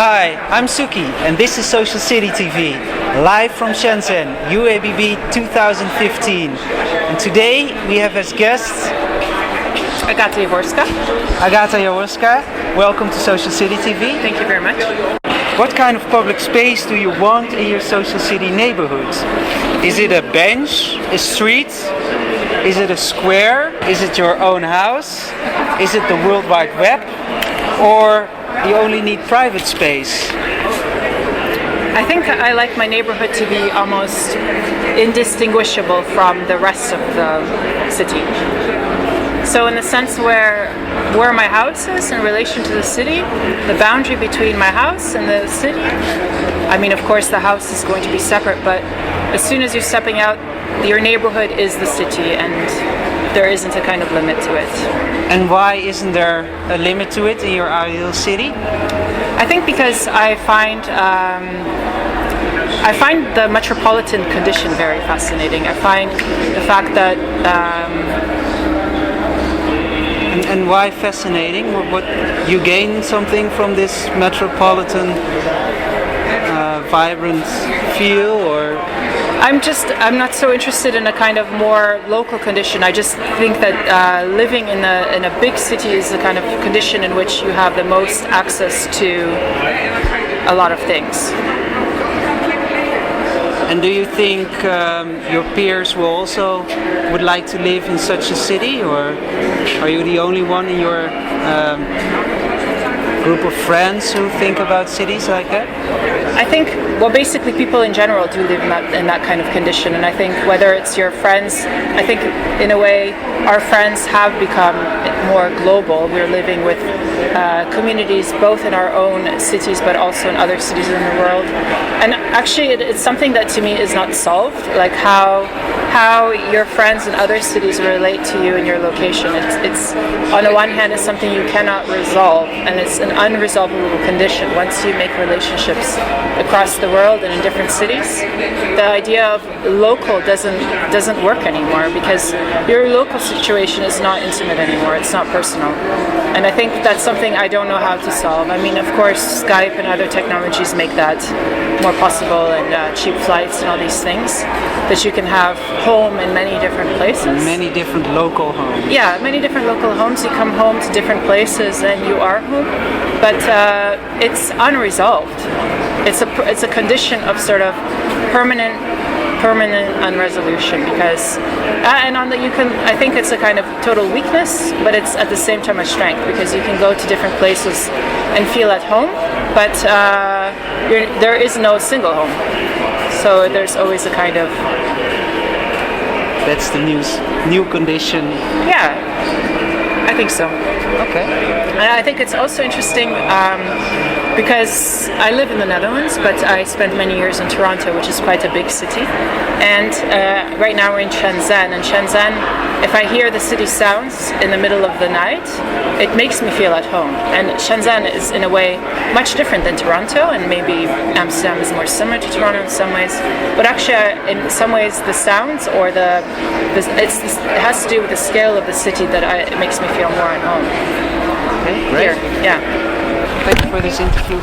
Hi, I'm Suki, and this is Social City TV, live from Shenzhen, UABB 2015. And today we have as guests Agata Jaworska. Agata Jaworska. Welcome to Social City TV. Thank you very much. What kind of public space do you want in your Social City neighborhood? Is it a bench, a street? Is it a square? Is it your own house? Is it the World Wide Web? Or you only need private space? I think I like my neighborhood to be almost indistinguishable from the rest of the city. So in the sense where my house is in relation to the city, the boundary between my house and the city, I mean, of course the house is going to be separate, but as soon as you're stepping out, your neighborhood is the city and there isn't a kind of limit to it. And why isn't there a limit to it in your ideal city? I think because I find the metropolitan condition very fascinating. I find the fact that And why fascinating? What you gain something from this metropolitan vibrant feel, or? I'm not so interested in a kind of more local condition. I just think that living in a big city is the kind of condition in which you have the most access to a lot of things. And do you think your peers will also would like to live in such a city, or are you the only one in your group of friends who think about cities like that? I think, well, basically people in general do live in that kind of condition, and I think whether it's your friends, I think in a way our friends have become more global. We're living with communities both in our own cities but also in other cities in the world. And actually it's something that to me is not solved, like how your friends in other cities relate to you in your location. It's on the one hand it's something you cannot resolve, and it's an unresolvable condition. Once you make relationships across the world and in different cities, the idea of local doesn't work anymore, because your local situation is not intimate anymore, it's not personal. And I think that's something I don't know how to solve. I mean, of course, Skype and other technologies make that more possible, and cheap flights and all these things, that you can have home in many different places. Many different local homes. Yeah, many different local homes. You come home to different places and you are home, but it's unresolved. It's a condition of sort of permanent unresolution, because I think it's a kind of total weakness, but it's at the same time a strength, because you can go to different places and feel at home, but there is no single home, so there's always a kind of... That's the new condition. Yeah, I think so. Okay. And I think it's also interesting because I live in the Netherlands, but I spent many years in Toronto, which is quite a big city. And right now we're in Shenzhen. And Shenzhen, if I hear the city sounds in the middle of the night, it makes me feel at home. And Shenzhen is in a way much different than Toronto, and maybe Amsterdam is more similar to Toronto in some ways. But actually, in some ways, the sounds or it has to do with the scale of the city that it makes me feel more at home. Okay, great. Here. Yeah. Thank you for this interview.